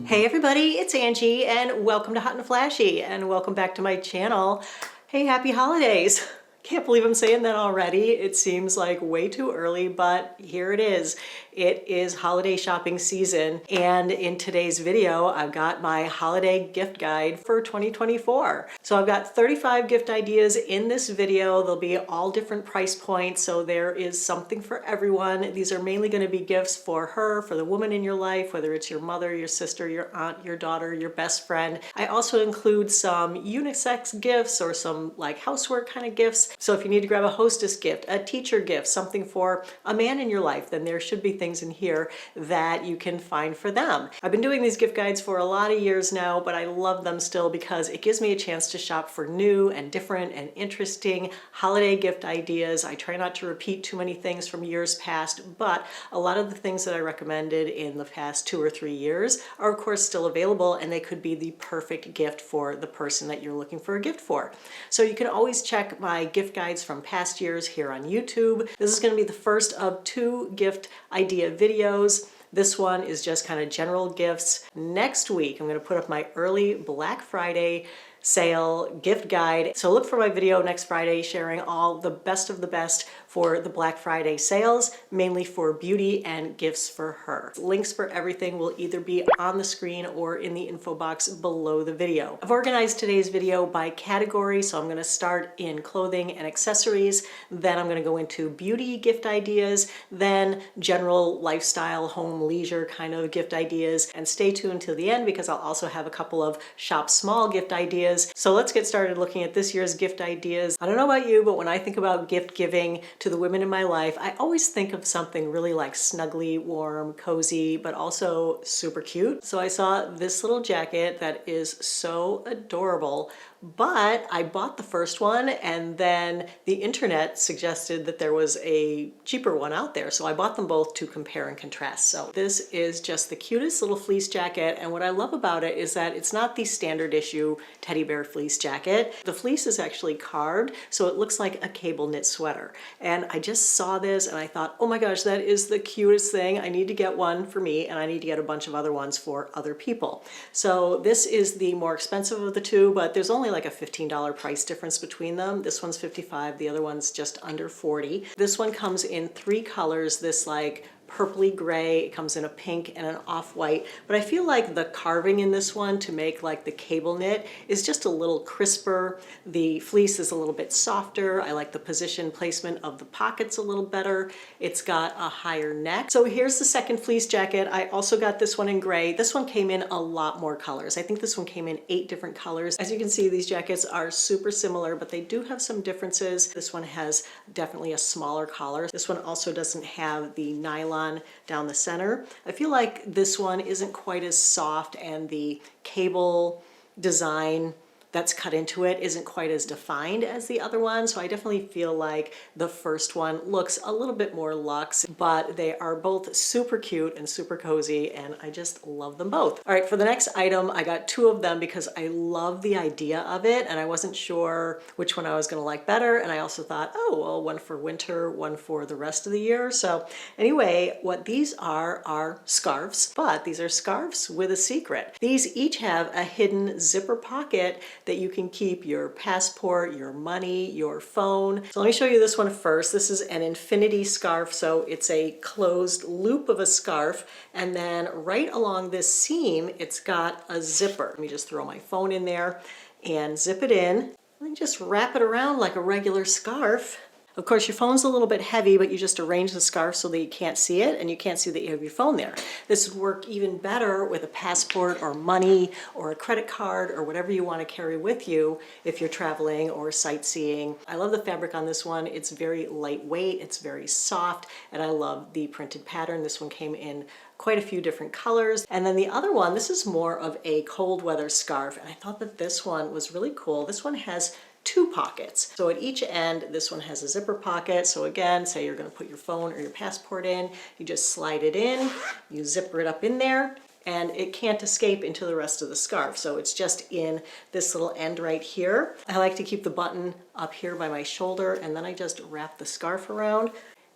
Hey everybody, it's Angie and welcome to Hot and Flashy and welcome back to my channel. Hey, happy holidays. Can't believe I'm saying that already. It seems like way too early, but here it is. It is holiday shopping season, and in today's video, I've got my holiday gift guide for 2024. So I've got 35 gift ideas in this video. They'll be all different price points, so there is something for everyone. These are mainly going to be gifts for her, for the woman in your life, whether it's your mother, your sister, your aunt, your daughter, your best friend. I also include some unisex gifts or some like housework kind of gifts. So if you need to grab a hostess gift, a teacher gift, something for a man in your life, then there should be things in here that you can find for them. I've been doing these gift guides for a lot of years now, but I love them still because it gives me a chance to shop for new and different and interesting holiday gift ideas. I try not to repeat too many things from years past, but a lot of the things that I recommended in the past 2 or 3 years are of course still available, and they could be the perfect gift for the person that you're looking for a gift for. So you can always check my gift guides from past years here on YouTube. This is going to be the first of 2 gift idea videos. This one is just kind of general gifts. Next week, I'm going to put up my early Black Friday sale gift guide. So look for my video next Friday sharing all the best of the best for the Black Friday sales, mainly for beauty and gifts for her. Links for everything will either be on the screen or in the info box below the video. I've organized today's video by category, so I'm going to start in clothing and accessories, then I'm going to go into beauty gift ideas, then general lifestyle, home, leisure kind of gift ideas, and stay tuned till the end because I'll also have a couple of shop small gift ideas. So let's get started looking at this year's gift ideas. I don't know about you, but when I think about gift giving to the women in my life, I always think of something really like snuggly, warm, cozy, but also super cute. So I saw this little jacket that is so adorable, but I bought the first one and then the internet suggested that there was a cheaper one out there. So I bought them both to compare and contrast. So this is just the cutest little fleece jacket. And what I love about it is that it's not the standard issue teddy bear fleece jacket. The fleece is actually carved, so it looks like a cable knit sweater. And I just saw this and I thought, oh my gosh, that is the cutest thing. I need to get one for me and I need to get a bunch of other ones for other people. So this is the more expensive of the two, but there's only like a $15 price difference between them. This one's $55, the other one's just under $40. This one comes in 3 colors, this like purpley gray, it comes in a pink and an off-white, but I feel like the carving in this one to make like the cable knit is just a little crisper. The fleece is a little bit softer. I like the position placement of the pockets a little better. It's got a higher neck. So here's the second fleece jacket. I also got this one in gray. This one came in a lot more colors. I think this one came in 8 different colors. As you can see, these jackets are super similar, but they do have some differences. This one has definitely a smaller collar. This one also doesn't have the nylon down the center. I feel like this one isn't quite as soft and the cable design that's cut into it isn't quite as defined as the other one. So I definitely feel like the first one looks a little bit more luxe, but they are both super cute and super cozy and I just love them both. All right, for the next item, I got 2 of them because I love the idea of it and I wasn't sure which one I was gonna like better. And I also thought, oh, well, one for winter, one for the rest of the year. So anyway, what these are scarves, but these are scarves with a secret. These each have a hidden zipper pocket that you can keep your passport, your money, your phone. So let me show you this one first. This is an infinity scarf. So it's a closed loop of a scarf. And then right along this seam, it's got a zipper. Let me just throw my phone in there and zip it in. And just wrap it around like a regular scarf. Of course, your phone's a little bit heavy, but you just arrange the scarf so that you can't see it and you can't see that you have your phone there. This would work even better with a passport or money or a credit card or whatever you want to carry with you if you're traveling or sightseeing. I love the fabric on this one. It's very lightweight, it's very soft, and I love the printed pattern. This one came in quite a few different colors. And then the other one, this is more of a cold weather scarf, and I thought that this one was really cool. This one has 2 pockets. So at each end, this one has a zipper pocket. So again, say you're going to put your phone or your passport in, you just slide it in, you zipper it up in there, and it can't escape into the rest of the scarf. So it's just in this little end right here. I like to keep the button up here by my shoulder, and then I just wrap the scarf around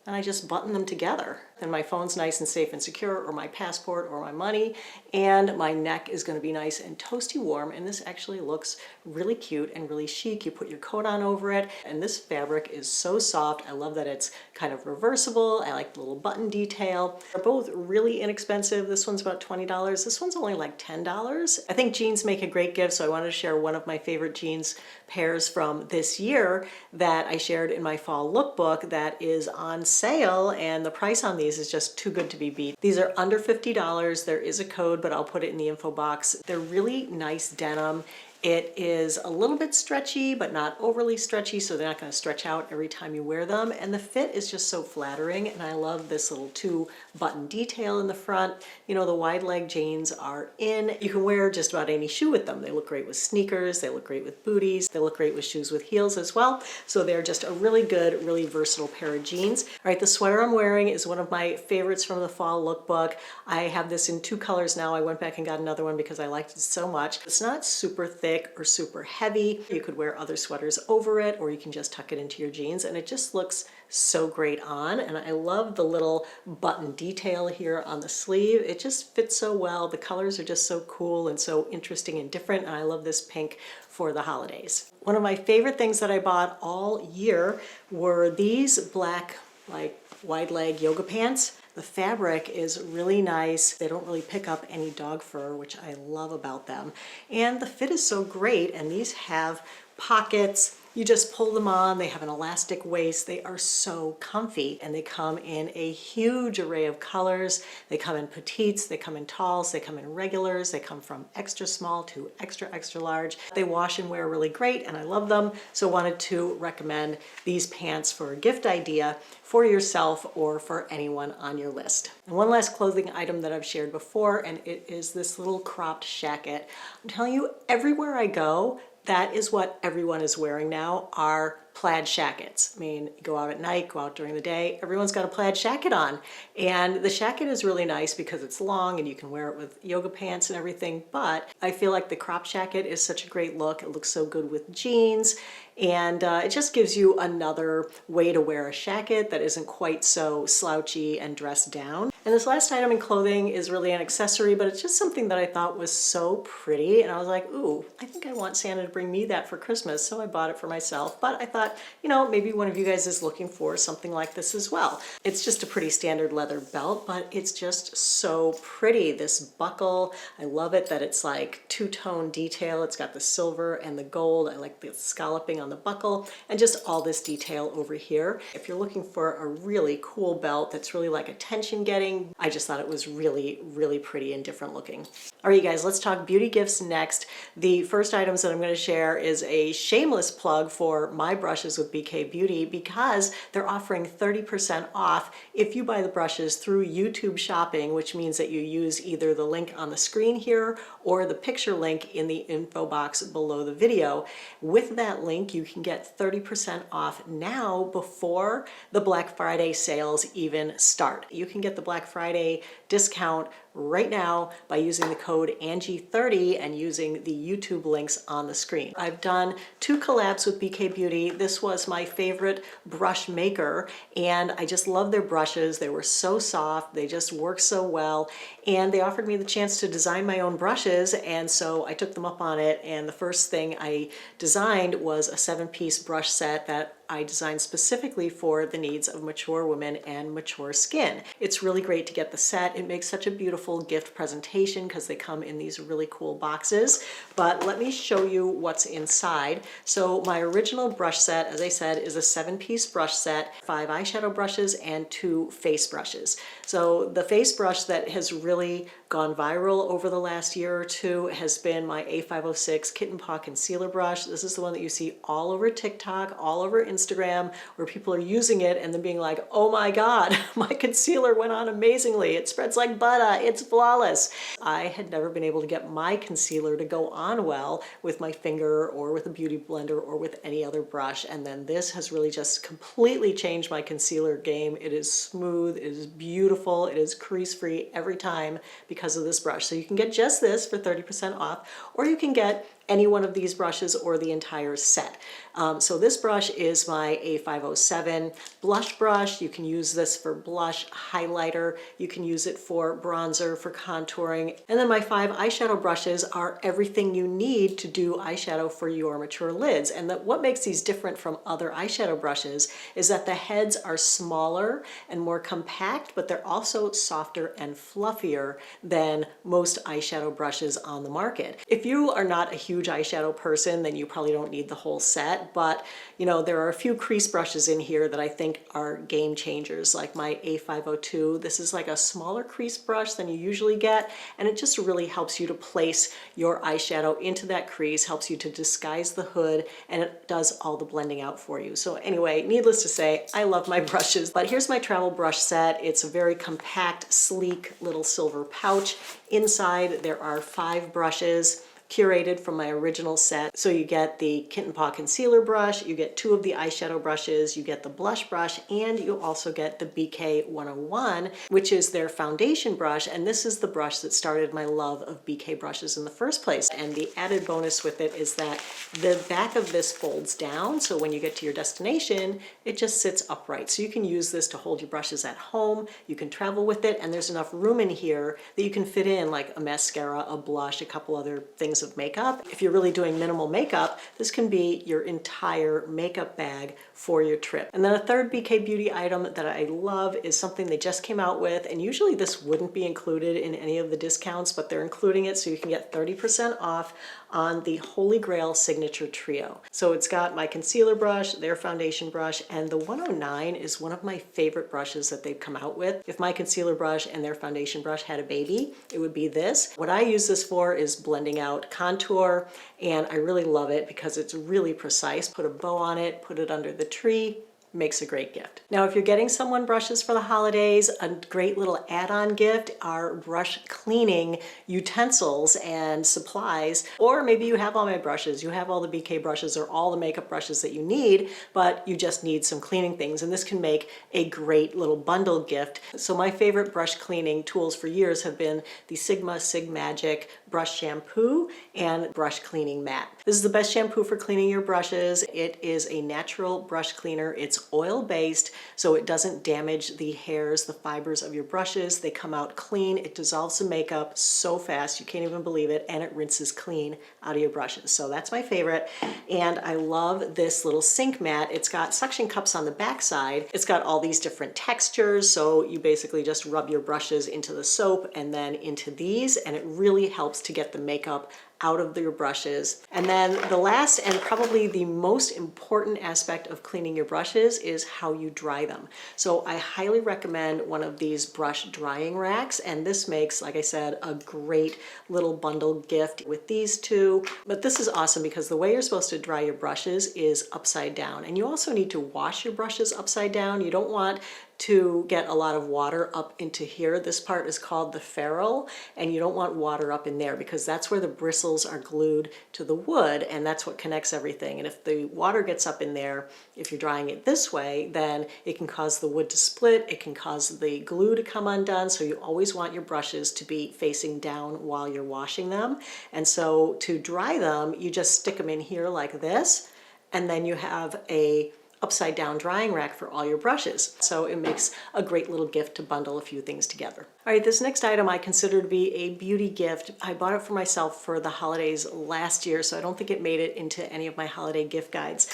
and I just button them together. and my phone's nice and safe and secure, or my passport, or my money, and my neck is going to be nice and toasty warm, and this actually looks really cute and really chic. You put your coat on over it, and this fabric is so soft. I love that it's kind of reversible. I like the little button detail. They're both really inexpensive. This one's about $20. This one's only like $10. I think jeans make a great gift, so I wanted to share one of my favorite jeans pairs from this year that I shared in my fall lookbook that is on sale, and the price on these is just too good to be beat. These are under $50. There is a code, but I'll put it in the info box. They're really nice denim. It is a little bit stretchy, but not overly stretchy, so they're not going to stretch out every time you wear them. And the fit is just so flattering, and I love this little 2-button detail in the front. You know, the wide leg jeans are in. You can wear just about any shoe with them. They look great with sneakers, they look great with booties, they look great with shoes with heels as well. So they're just a really good, really versatile pair of jeans. All right, the sweater I'm wearing is one of my favorites from the fall lookbook. I have this in 2 colors now. I went back and got another one because I liked it so much. It's not super thick or super heavy. You could wear other sweaters over it, or you can just tuck it into your jeans, and it just looks so great on. And I love the little button detail here on the sleeve. It just fits so well. The colors are just so cool and so interesting and different, and I love this pink for the holidays. One of my favorite things that I bought all year were these black, like, wide leg yoga pants. The fabric is really nice. They don't really pick up any dog fur, which I love about them. And the fit is so great, and these have pockets. You just pull them on, they have an elastic waist, they are so comfy, and they come in a huge array of colors. They come in petites, they come in talls, they come in regulars, they come from extra small to extra, extra large. They wash and wear really great, and I love them, so wanted to recommend these pants for a gift idea for yourself or for anyone on your list. And one last clothing item that I've shared before, and it is this little cropped shacket. I'm telling you, everywhere I go, that is what everyone is wearing now, are plaid shackets. I mean, you go out at night, go out during the day, everyone's got a plaid shacket on. And the shacket is really nice because it's long and you can wear it with yoga pants and everything, but I feel like the crop shacket is such a great look. It looks so good with jeans, and it just gives you another way to wear a shacket that isn't quite so slouchy and dressed down. And this last item in clothing is really an accessory, but it's just something that I thought was so pretty, and I was like, ooh, I think I want Santa to bring me that for Christmas, so I bought it for myself. But I thought, you know, maybe one of you guys is looking for something like this as well. It's just a pretty standard leather belt, but it's just so pretty. This buckle, I love it that it's like 2-tone detail. It's got the silver and the gold. I like the scalloping on the buckle, and just all this detail over here. If you're looking for a really cool belt that's really like attention getting, I just thought it was really, really pretty and different looking. All right, you guys, let's talk beauty gifts next. The first items that I'm going to share is a shameless plug for my brushes with BK Beauty, because they're offering 30% off if you buy the brushes through YouTube shopping, which means that you use either the link on the screen here or the picture link in the info box below the video. With that link, you can get 30% off now before the Black Friday sales even start. You can get the Black Friday discount right now by using the code Angie30 and using the YouTube links on the screen. I've done 2 collabs with BK Beauty. This was my favorite brush maker, and I just love their brushes. They were so soft, they just work so well, and they offered me the chance to design my own brushes, and so I took them up on it, and the first thing I designed was a 7-piece brush set that I designed specifically for the needs of mature women and mature skin. It's really great to get the set. It makes such a beautiful gift presentation because they come in these really cool boxes. But let me show you what's inside. So my original brush set, as I said, is a 7-piece brush set, 5 eyeshadow brushes and 2 face brushes. So the face brush that has really gone viral over the last year or two has been my A506 Kitten Paw Concealer Brush. This is the one that you see all over TikTok, all over Instagram, where people are using it and then being like, oh my God, my concealer went on amazingly. It spreads like butter, it's flawless. I had never been able to get my concealer to go on well with my finger or with a beauty blender or with any other brush. And then this has really just completely changed my concealer game. It is smooth, it is beautiful, it is crease free every time because of this brush. So you can get just this for 30% off, or you can get any one of these brushes or the entire set. So this brush is my A507 blush brush. You can use this for blush, highlighter. You can use it for bronzer, for contouring. And then my 5 eyeshadow brushes are everything you need to do eyeshadow for your mature lids. And what makes these different from other eyeshadow brushes is that the heads are smaller and more compact, but they're also softer and fluffier than most eyeshadow brushes on the market. If you are not a huge eyeshadow person, then you probably don't need the whole set, but you know, there are a few crease brushes in here that I think are game changers, like my A502. This is like a smaller crease brush than you usually get, and it just really helps you to place your eyeshadow into that crease, helps you to disguise the hood, and it does all the blending out for you. So anyway, needless to say, I love my brushes, but here's my travel brush set. It's a very compact, sleek little silver pouch. Inside there are 5 brushes curated from my original set. So you get the Kitten Paw concealer brush, you get 2 of the eyeshadow brushes, you get the blush brush, and you also get the BK 101, which is their foundation brush. And this is the brush that started my love of BK brushes in the first place. And the added bonus with it is that the back of this folds down. So when you get to your destination, it just sits upright. So you can use this to hold your brushes at home. You can travel with it, and there's enough room in here that you can fit in like a mascara, a blush, a couple other things of makeup. If you're really doing minimal makeup, this can be your entire makeup bag for your trip. And then a third BK Beauty item that I love is something they just came out with, and usually this wouldn't be included in any of the discounts, but they're including it so you can get 30% off on the Holy Grail Signature Trio. So it's got my concealer brush, their foundation brush, and the 109 is one of my favorite brushes that they've come out with. If my concealer brush and their foundation brush had a baby, it would be this. What I use this for is blending out contour, and I really love it because it's really precise. Put a bow on it, put it under the tree, makes a great gift. Now, if you're getting someone brushes for the holidays, a great little add-on gift are brush cleaning utensils and supplies. Or maybe you have all my brushes, you have all the BK brushes or all the makeup brushes that you need, but you just need some cleaning things, and this can make a great little bundle gift. So my favorite brush cleaning tools for years have been the Sigmagic brush shampoo and brush cleaning mat. This is the best shampoo for cleaning your brushes. It is a natural brush cleaner. It's oil-based, so it doesn't damage the hairs, the fibers of your brushes. They come out clean. It dissolves the makeup so fast, you can't even believe it, and it rinses clean out of your brushes. So that's my favorite, and I love this little sink mat. It's got suction cups on the back side. It's got all these different textures, so you basically just rub your brushes into the soap and then into these, and it really helps to get the makeup out of your brushes. And then the last and probably the most important aspect of cleaning your brushes is how you dry them. So I highly recommend one of these brush drying racks, and this makes, like I said, a great little bundle gift with these 2. But this is awesome because the way you're supposed to dry your brushes is upside down, and you also need to wash your brushes upside down. You don't want to get a lot of water up into here. This part is called the ferrule, and you don't want water up in there because that's where the bristles are glued to the wood, and that's what connects everything. And if the water gets up in there, if you're drying it this way, then it can cause the wood to split, it can cause the glue to come undone, so you always want your brushes to be facing down while you're washing them. And so to dry them, you just stick them in here like this, and then you have a upside down drying rack for all your brushes. So it makes a great little gift to bundle a few things together. All right, this next item I consider to be a beauty gift. I bought it for myself for the holidays last year, so I don't think it made it into any of my holiday gift guides.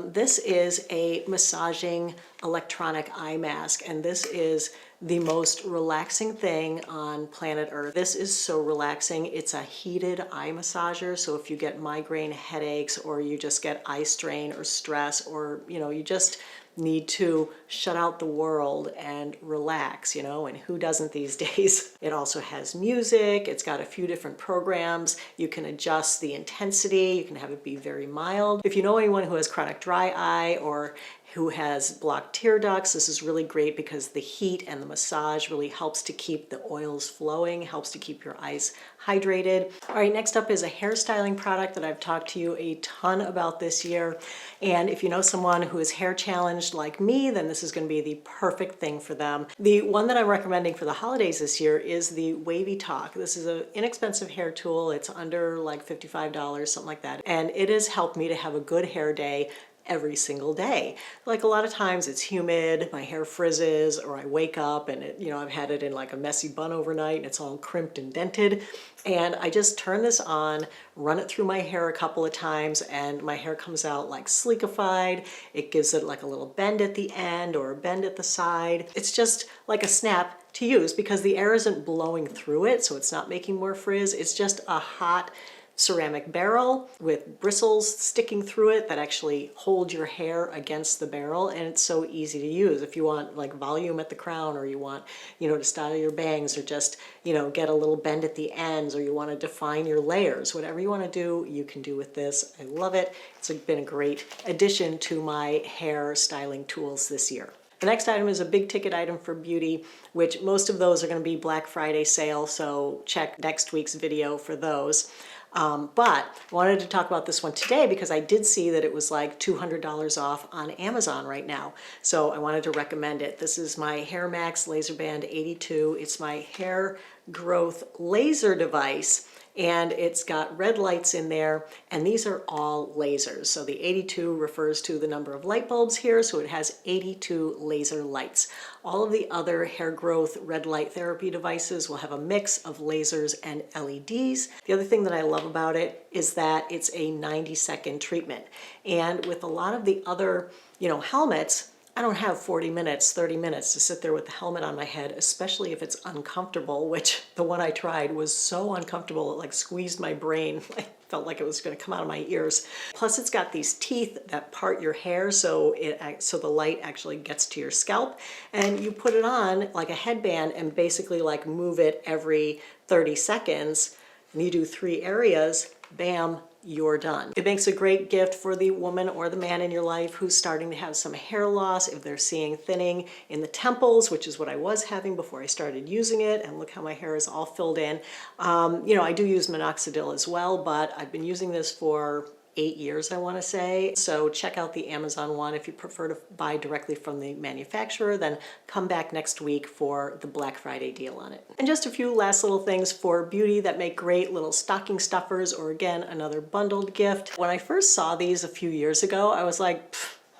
This is a massaging electronic eye mask, and this is the most relaxing thing on planet Earth. This is so relaxing. It's a heated eye massager, so if you get migraine headaches or you just get eye strain or stress, or you just need to shut out the world and relax, and who doesn't these days? It also has music. It's got a few different programs. You can adjust the intensity. You can have it be very mild. If you know anyone who has chronic dry eye or who has blocked tear ducts. This is really great because the heat and the massage really helps to keep the oils flowing, helps to keep your eyes hydrated. All right, next up is a hairstyling product that I've talked to you a ton about this year. And if you know someone who is hair challenged like me, then this is going to be the perfect thing for them. The one that I'm recommending for the holidays this year is the Wavy Talk. This is an inexpensive hair tool. It's under like $55, something like that. And it has helped me to have a good hair day every single day. Like a lot of times it's humid, my hair frizzes, or I wake up and it, I've had it in like a messy bun overnight and it's all crimped and dented. And I just turn this on, run it through my hair a couple of times, and my hair comes out like sleekified. It gives it like a little bend at the end or a bend at the side. It's just like a snap to use because the air isn't blowing through it, so it's not making more frizz. It's just a hot ceramic barrel with bristles sticking through it that actually hold your hair against the barrel, and it's so easy to use. If you want like volume at the crown, or you want, to style your bangs, or just, get a little bend at the ends, or you want to define your layers, whatever you want to do, you can do with this. I love it. It's been a great addition to my hair styling tools this year. The next item is a big ticket item for beauty, which most of those are going to be Black Friday sale, so check next week's video for those. But I wanted to talk about this one today because I did see that it was like $200 off on Amazon right now. So I wanted to recommend it. This is my Hair Max Laser Band 82. It's my hair growth laser device. And it's got red lights in there, and these are all lasers. So the 82 refers to the number of light bulbs here, so it has 82 laser lights. All of the other hair growth red light therapy devices will have a mix of lasers and LEDs. The other thing that I love about it is that it's a 90-second treatment. And with a lot of the other, helmets, I don't have 40 minutes, 30 minutes to sit there with the helmet on my head, especially if it's uncomfortable, which the one I tried was so uncomfortable, it like squeezed my brain. I felt like it was going to come out of my ears. Plus it's got these teeth that part your hair so the light actually gets to your scalp, and you put it on like a headband and basically like move it every 30 seconds, and you do 3 areas, bam, you're done. It makes a great gift for the woman or the man in your life who's starting to have some hair loss, if they're seeing thinning in the temples, which is what I was having before I started using it, and look how my hair is all filled in. I do use minoxidil as well, but I've been using this for 8 years, I want to say. So check out the Amazon one. If you prefer to buy directly from the manufacturer, then come back next week for the Black Friday deal on it. And just a few last little things for beauty that make great little stocking stuffers, or again, another bundled gift. When I first saw these a few years ago, I was like,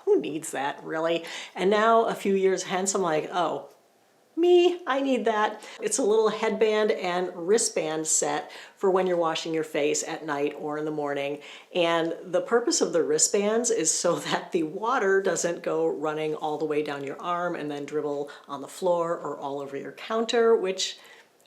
who needs that really? And now a few years hence, I'm like, oh, me, I need that. It's a little headband and wristband set for when you're washing your face at night or in the morning. And the purpose of the wristbands is so that the water doesn't go running all the way down your arm and then dribble on the floor or all over your counter, which,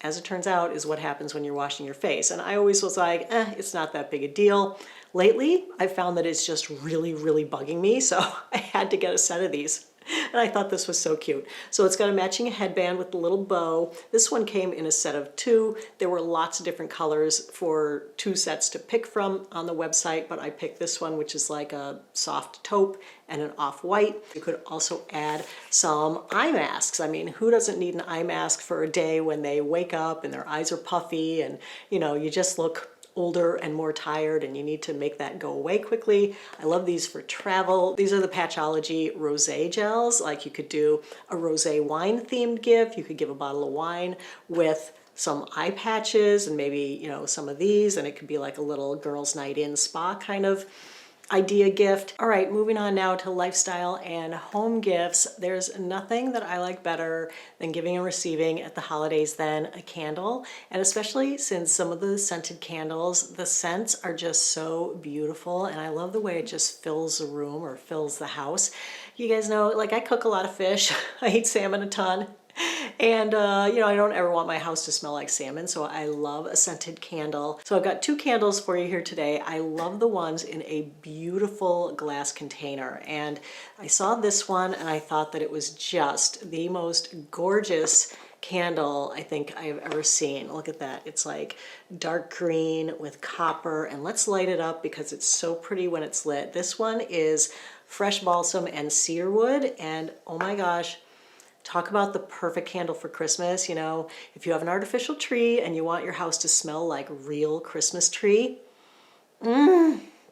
as it turns out, is what happens when you're washing your face. And I always was like, it's not that big a deal. Lately, I found that it's just really, really bugging me, so I had to get a set of these. And I thought this was so cute. So it's got a matching headband with a little bow. This one came in a set of 2. There were lots of different colors for 2 sets to pick from on the website, but I picked this one, which is like a soft taupe and an off-white. You could also add some eye masks. I mean, who doesn't need an eye mask for a day when they wake up and their eyes are puffy and, you just look older and more tired, and you need to make that go away quickly. I love these for travel. These are the Patchology Rosé gels. Like, you could do a rosé wine themed gift. You could give a bottle of wine with some eye patches and maybe, some of these, and it could be like a little girls' night in spa kind of idea gift. All right, moving on now to lifestyle and home gifts. There's nothing that I like better than giving and receiving at the holidays than a candle. And especially since some of the scented candles, the scents are just so beautiful. And I love the way it just fills the room or fills the house. You guys know, like, I cook a lot of fish. I eat salmon a ton. And, I don't ever want my house to smell like salmon, so I love a scented candle. So I've got 2 candles for you here today. I love the ones in a beautiful glass container. And I saw this one and I thought that it was just the most gorgeous candle I think I've ever seen. Look at that. It's like dark green with copper, and let's light it up because it's so pretty when it's lit. This one is fresh balsam and cedar wood, and oh my gosh, talk about the perfect candle for Christmas. You know, if you have an artificial tree and you want your house to smell like real Christmas tree,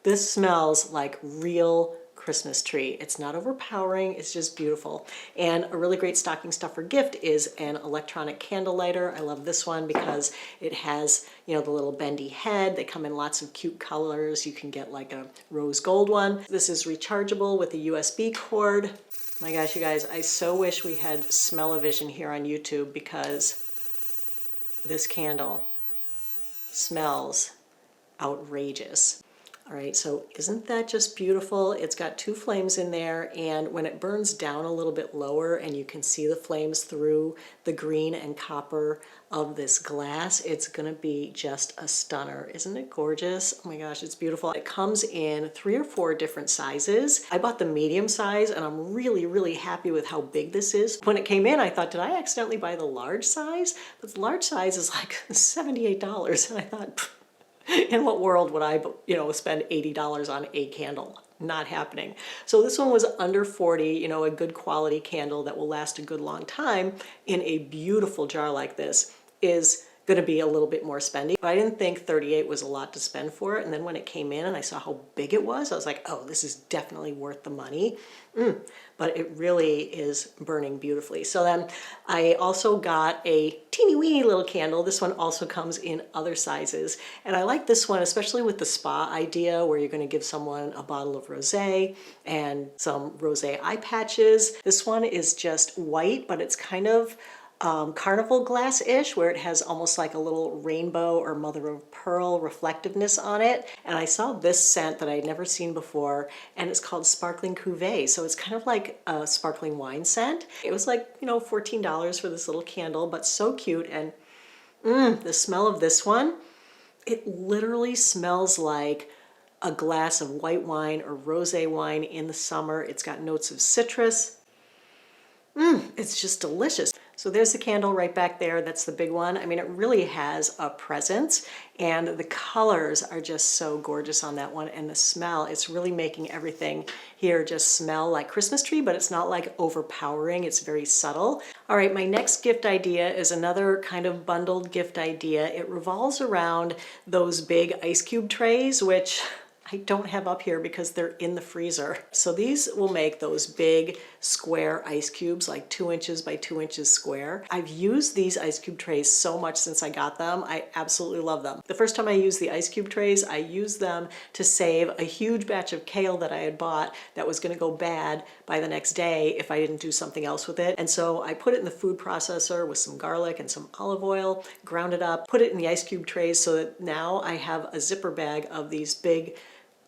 this smells like real Christmas tree. It's not overpowering, it's just beautiful. And a really great stocking stuffer gift is an electronic candle lighter. I love this one because it has, you know, the little bendy head. They come in lots of cute colors. You can get like a rose gold one. This is rechargeable with a USB cord. My gosh, you guys, I so wish we had smell-o-vision here on YouTube because this candle smells outrageous. All right, so isn't that just beautiful? It's got 2 flames in there, and when it burns down a little bit lower and you can see the flames through the green and copper of this glass, it's gonna be just a stunner. Isn't it gorgeous? Oh my gosh, it's beautiful. It comes in 3 or 4 different sizes. I bought the medium size and I'm really, really happy with how big this is. When it came in, I thought, did I accidentally buy the large size? But the large size is like $78, and I thought, in what world would I, you know, spend $80 on a candle? Not happening. So this one was under 40, you know, a good quality candle that will last a good long time in a beautiful jar like this is going to be a little bit more spendy. But I didn't think 38 was a lot to spend for it. And then when it came in and I saw how big it was, I was like, oh, this is definitely worth the money. But it really is burning beautifully. So then I also got a teeny weeny little candle. This one also comes in other sizes. And I like this one, especially with the spa idea where you're going to give someone a bottle of rosé and some rosé eye patches. This one is just white, but it's kind of carnival glass-ish, where it has almost like a little rainbow or mother of pearl reflectiveness on it. And I saw this scent that I had never seen before, and it's called Sparkling Cuvée. So it's kind of like a sparkling wine scent. It was like, you know, $14 for this little candle, but so cute. And the smell of this one, it literally smells like a glass of white wine or rosé wine in the summer. It's got notes of citrus. It's just delicious. So there's the candle right back there. That's the big one. I mean, it really has a presence, and the colors are just so gorgeous on that one. And the smell, it's really making everything here just smell like Christmas tree, but it's not like overpowering. It's very subtle. All right, my next gift idea is another kind of bundled gift idea. It revolves around those big ice cube trays, which I don't have up here because they're in the freezer. So these will make those big square ice cubes, like 2 inches by 2 inches square. I've used these ice cube trays so much since I got them. I absolutely love them. The first time I used the ice cube trays, I used them to save a huge batch of kale that I had bought that was gonna go bad by the next day if I didn't do something else with it. And so I put it in the food processor with some garlic and some olive oil, ground it up, put it in the ice cube trays so that now I have a zipper bag of these big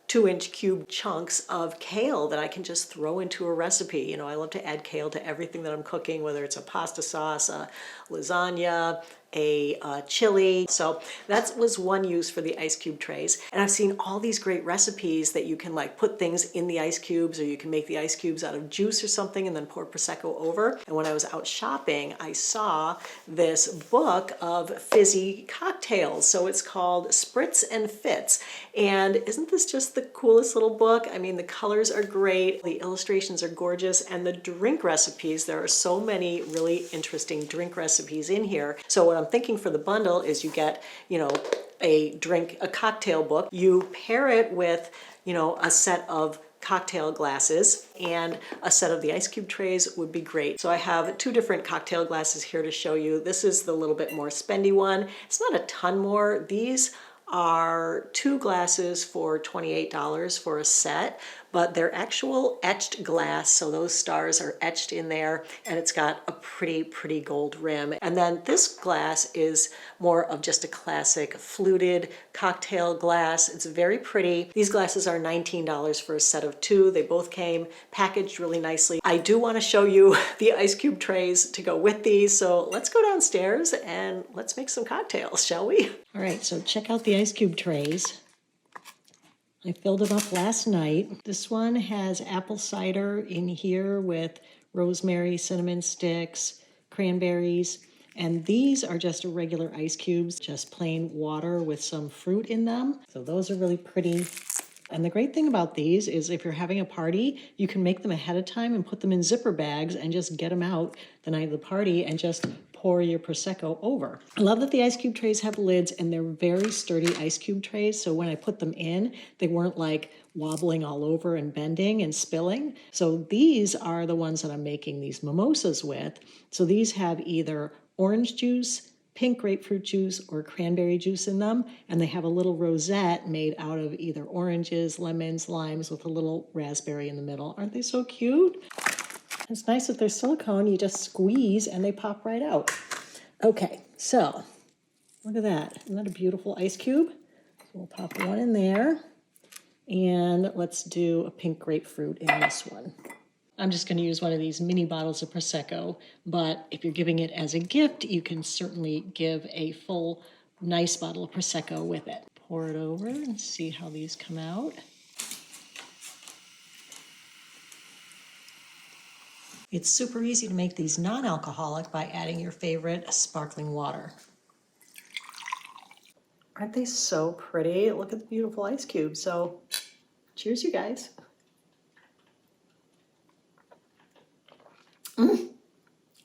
2-inch cube chunks of kale that I can just throw into a recipe. You know, I love to add kale to everything that I'm cooking, whether it's a pasta sauce, a lasagna, a chili. So that was one use for the ice cube trays. And I've seen all these great recipes that you can like put things in the ice cubes, or you can make the ice cubes out of juice or something and then pour Prosecco over. And when I was out shopping, I saw this book of fizzy cocktails. So it's called Spritz and Fitz. And isn't this just the coolest little book? I mean, the colors are great, the illustrations are gorgeous, and the drink recipes, there are so many really interesting drink recipes in here. So what I'm thinking for the bundle is you get, you know, a cocktail book. You pair it with, you know, a set of cocktail glasses, and a set of the ice cube trays would be great. So I have 2 different cocktail glasses here to show you. This is the little bit more spendy one. It's not a ton more. These are 2 glasses for $28 for a set, but they're actual etched glass, so those stars are etched in there, and it's got a pretty gold rim. And then this glass is more of just a classic fluted cocktail glass. It's very pretty. These glasses are $19 for a set of 2. They both came packaged really nicely. I do want to show you the ice cube trays to go with these, so let's go downstairs and let's make some cocktails, shall we? All right, so check out the ice cube trays. I filled them up last night. This one has apple cider in here with rosemary, cinnamon sticks, cranberries. And these are just regular ice cubes, just plain water with some fruit in them. So those are really pretty. And the great thing about these is if you're having a party, you can make them ahead of time and put them in zipper bags and just get them out the night of the party and just pour your Prosecco over. I love that the ice cube trays have lids and they're very sturdy ice cube trays. So when I put them in, they weren't like wobbling all over and bending and spilling. So these are the ones that I'm making these mimosas with. So these have either orange juice, pink grapefruit juice, or cranberry juice in them, and they have a little rosette made out of either oranges, lemons, limes with a little raspberry in the middle. Aren't they so cute? It's nice that they're silicone. You just squeeze and they pop right out. Okay, so look at that. Isn't that a beautiful ice cube? So we'll pop one in there, and let's do a pink grapefruit in this one. I'm just going to use one of these mini bottles of Prosecco, but if you're giving it as a gift, you can certainly give a full, nice bottle of Prosecco with it. Pour it over and see how these come out. It's super easy to make these non-alcoholic by adding your favorite sparkling water. Aren't they so pretty? Look at the beautiful ice cube. So, cheers, you guys.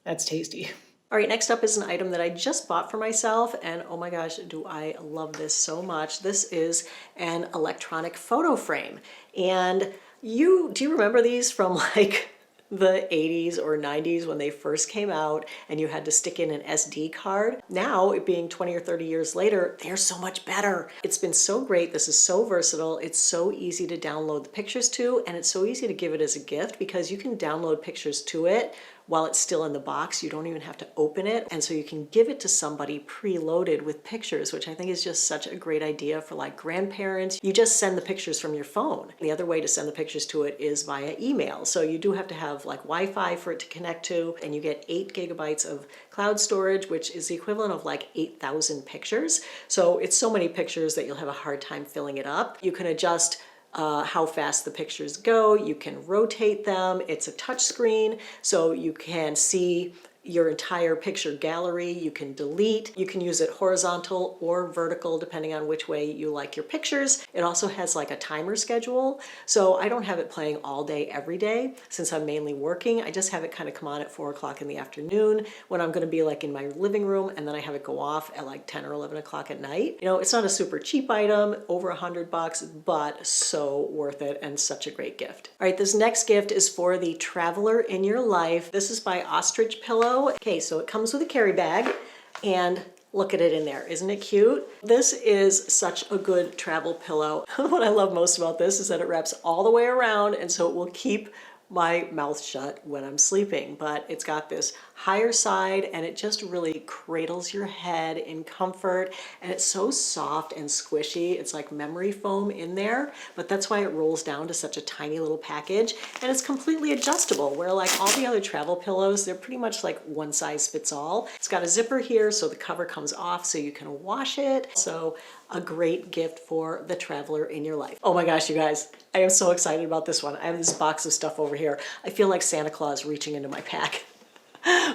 That's tasty. All right, next up is an item that I just bought for myself, and oh my gosh, do I love this so much. This is an electronic photo frame. And do you remember these from like the 80s or 90s when they first came out and you had to stick in an SD card? Now, it being 20 or 30 years later, they're so much better. It's been so great. This is so versatile. It's so easy to download the pictures to, and it's so easy to give it as a gift because you can download pictures to it while it's still in the box. You don't even have to open it. And so you can give it to somebody preloaded with pictures, which I think is just such a great idea for like grandparents. You just send the pictures from your phone. The other way to send the pictures to it is via email. So you do have to have like Wi-Fi for it to connect to, and you get 8 gigabytes of cloud storage, which is the equivalent of like 8,000 pictures. So it's so many pictures that you'll have a hard time filling it up. You can adjust how fast the pictures go. You can rotate them. It's a touch screen, so you can see your entire picture gallery. You can delete. You can use it horizontal or vertical depending on which way you like your pictures. It also has like a timer schedule, so I don't have it playing all day every day since I'm mainly working. I just have it kind of come on at 4 o'clock in the afternoon when I'm going to be like in my living room, and then I have it go off at like 10 or 11 o'clock at night. You know, it's not a super cheap item, over $100, but so worth it and such a great gift. All right, this next gift is for the traveler in your life. This is by Ostrich Pillow. Okay, so it comes with a carry bag, and look at it in there. Isn't it cute? This is such a good travel pillow. What I love most about this is that it wraps all the way around, and so it will keep my mouth shut when I'm sleeping, but it's got this higher side and it just really cradles your head in comfort, and it's so soft and squishy. It's like memory foam in there, but that's why it rolls down to such a tiny little package, and it's completely adjustable, where like all the other travel pillows, they're pretty much like one size fits all. It's got a zipper here so the cover comes off so you can wash it. So a great gift for the traveler in your life. Oh my gosh, you guys, I am so excited about this one. I have this box of stuff over here. I feel like Santa Claus reaching into my pack.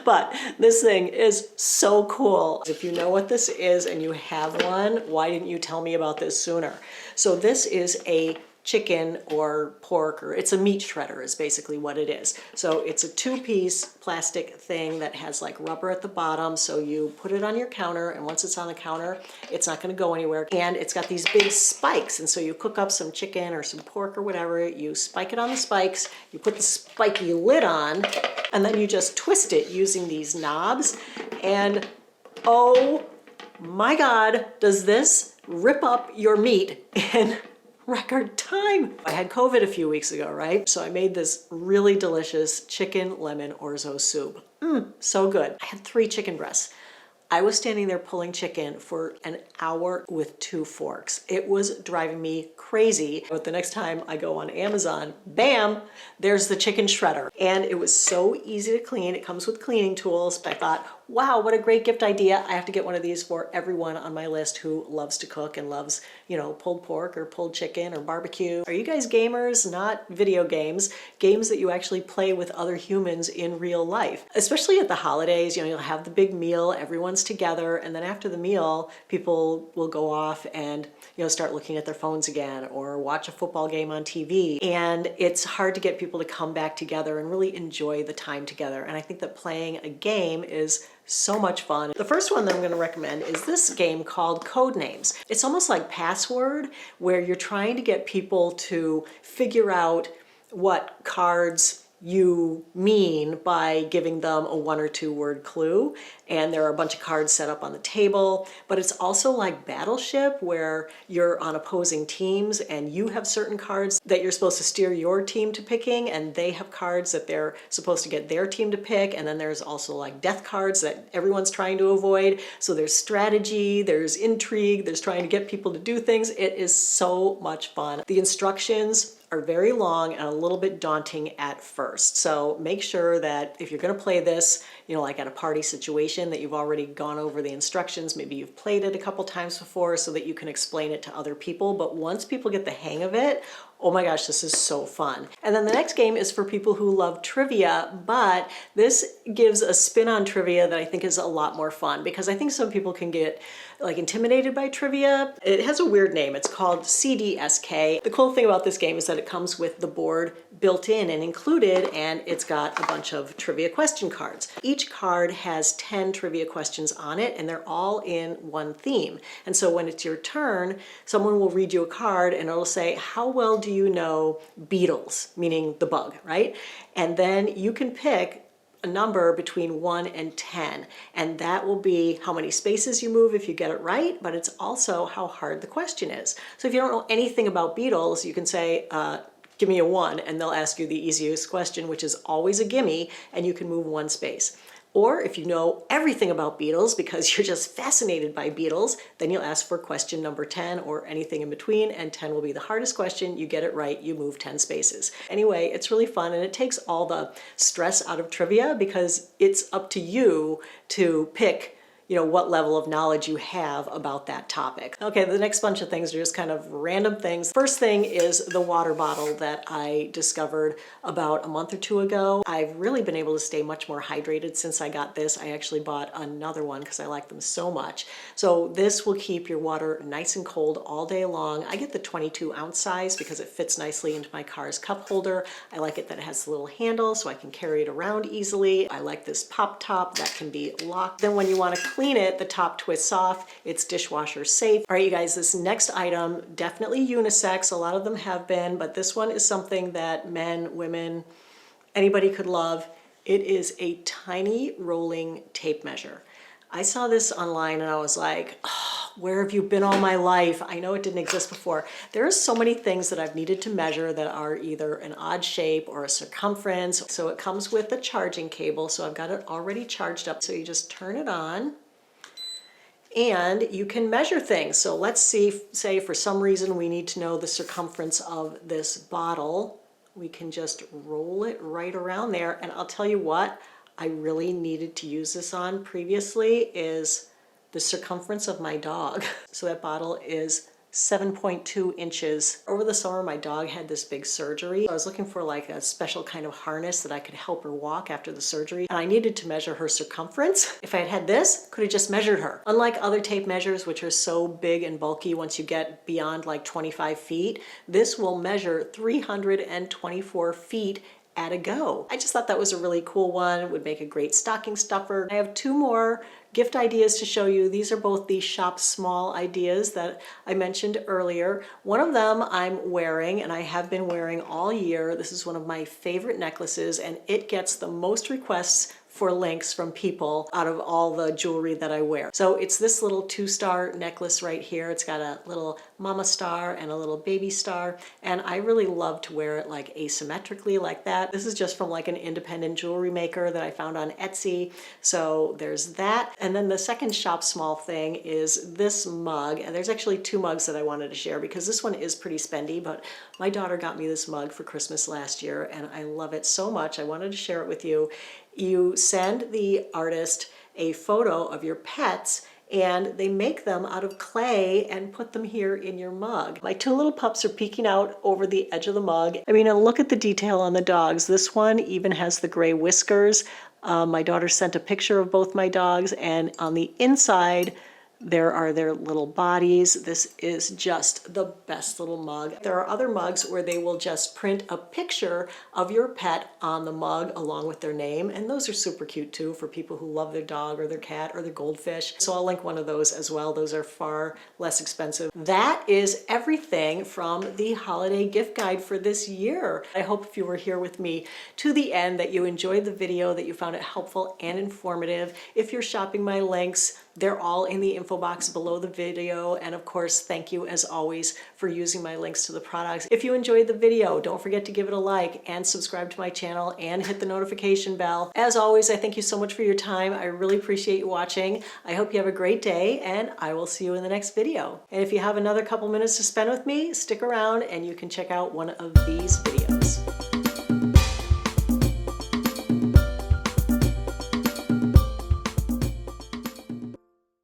But this thing is so cool. If you know what this is and you have one, why didn't you tell me about this sooner? So this is a chicken or pork, or it's a meat shredder is basically what it is. So it's a 2-piece plastic thing that has like rubber at the bottom. So you put it on your counter, and once it's on the counter, it's not going to go anywhere. And it's got these big spikes. And so you cook up some chicken or some pork or whatever, you spike it on the spikes, you put the spiky lid on, and then you just twist it using these knobs. And oh my God, does this rip up your meat in record time. I had COVID a few weeks ago, right? So I made this really delicious chicken lemon orzo soup. So good. I had 3 chicken breasts. I was standing there pulling chicken for an hour with 2 forks. It was driving me crazy. But the next time I go on Amazon, bam, there's the chicken shredder. And it was so easy to clean. It comes with cleaning tools. I thought, wow, what a great gift idea. I have to get one of these for everyone on my list who loves to cook and loves, you know, pulled pork or pulled chicken or barbecue. Are you guys gamers? Not video games, games that you actually play with other humans in real life. Especially at the holidays, you know, you'll have the big meal, everyone's together, and then after the meal, people will go off and, you know, start looking at their phones again or watch a football game on TV. And it's hard to get people to come back together and really enjoy the time together. And I think that playing a game is so much fun. The first one that I'm going to recommend is this game called Codenames. It's almost like Password, where you're trying to get people to figure out what cards you mean by giving them a 1 or 2 word clue. And there are a bunch of cards set up on the table, but it's also like Battleship, where you're on opposing teams and you have certain cards that you're supposed to steer your team to picking, and they have cards that they're supposed to get their team to pick. And then there's also like death cards that everyone's trying to avoid. So there's strategy, there's intrigue, there's trying to get people to do things. It is so much fun. The instructions are very long and a little bit daunting at first. So make sure that if you're going to play this, you know, like at a party situation, that you've already gone over the instructions. Maybe you've played it a couple times before so that you can explain it to other people. But once people get the hang of it, oh my gosh, this is so fun. And then the next game is for people who love trivia, but this gives a spin on trivia that I think is a lot more fun, because I think some people can get like intimidated by trivia. It has a weird name. It's called CDSK. The cool thing about this game is that it comes with the board built in and included, and it's got a bunch of trivia question cards. Each card has 10 trivia questions on it, and they're all in one theme. And so when it's your turn, someone will read you a card and it'll say, how well do you know beetles, meaning the bug, right? And then you can pick a number between 1 and 10, and that will be how many spaces you move if you get it right, but it's also how hard the question is. So if you don't know anything about beetles, you can say, give me a 1, and they'll ask you the easiest question, which is always a gimme, and you can move 1 space. Or if you know everything about beetles because you're just fascinated by beetles, then you'll ask for question number 10 or anything in between, and 10 will be the hardest question. You get it right, you move 10 spaces. Anyway, it's really fun, and it takes all the stress out of trivia because it's up to you to pick, you know, what level of knowledge you have about that topic. Okay, the next bunch of things are just kind of random things. First thing is the water bottle that I discovered about a month or 2 ago. I've really been able to stay much more hydrated since I got this. I actually bought another one because I like them so much. So this will keep your water nice and cold all day long. I get the 22-ounce size because it fits nicely into my car's cup holder. I like it that it has a little handle so I can carry it around easily. I like this pop top that can be locked. Then when you want to clean it, the top twists off. It's dishwasher safe. All right, you guys, this next item, definitely unisex. A lot of them have been, but this one is something that men, women, anybody could love. It is a tiny rolling tape measure. I saw this online and I was like, oh, where have you been all my life? I know it didn't exist before. There are so many things that I've needed to measure that are either an odd shape or a circumference. So it comes with a charging cable. So I've got it already charged up. So you just turn it on and you can measure things. So let's see, say for some reason we need to know the circumference of this bottle. We can just roll it right around there. And I'll tell you what I really needed to use this on previously is the circumference of my dog. So that bottle is 7.2 inches. Over the summer, my dog had this big surgery. I was looking for like a special kind of harness that I could help her walk after the surgery. And I needed to measure her circumference. If I had had this, could have just measured her. Unlike other tape measures, which are so big and bulky once you get beyond like 25 feet, this will measure 324 feet at a go. I just thought that was a really cool one. It would make a great stocking stuffer. I have 2 more gift ideas to show you. These are both the shop small ideas that I mentioned earlier. One of them I'm wearing, and I have been wearing all year. This is one of my favorite necklaces, and it gets the most requests for links from people out of all the jewelry that I wear. So it's this little 2-star necklace right here. It's got a little mama star and a little baby star, and I really love to wear it like asymmetrically like that. This is just from like an independent jewelry maker that I found on Etsy. So there's that. And then the second shop small thing is this mug, and there's actually 2 mugs that I wanted to share because this one is pretty spendy, but my daughter got me this mug for Christmas last year and I love it so much. I wanted to share it with you. You send the artist a photo of your pets, and they make them out of clay and put them here in your mug. My two little pups are peeking out over the edge of the mug. I mean, and look at the detail on the dogs. This one even has the gray whiskers. My daughter sent a picture of both my dogs, and on the inside, there are their little bodies. This is just the best little mug. There are other mugs where they will just print a picture of your pet on the mug along with their name, and those are super cute too for people who love their dog or their cat or their goldfish. So I'll link one of those as well. Those are far less expensive. That is everything from the holiday gift guide for this year. I hope if you were here with me to the end that you enjoyed the video, that you found it helpful and informative. If you're shopping my links, they're all in the info box below the video. And of course, thank you as always for using my links to the products. If you enjoyed the video, don't forget to give it a like and subscribe to my channel and hit the notification bell. As always, I thank you so much for your time. I really appreciate you watching. I hope you have a great day, and I will see you in the next video. And if you have another couple minutes to spend with me, stick around and you can check out one of these videos.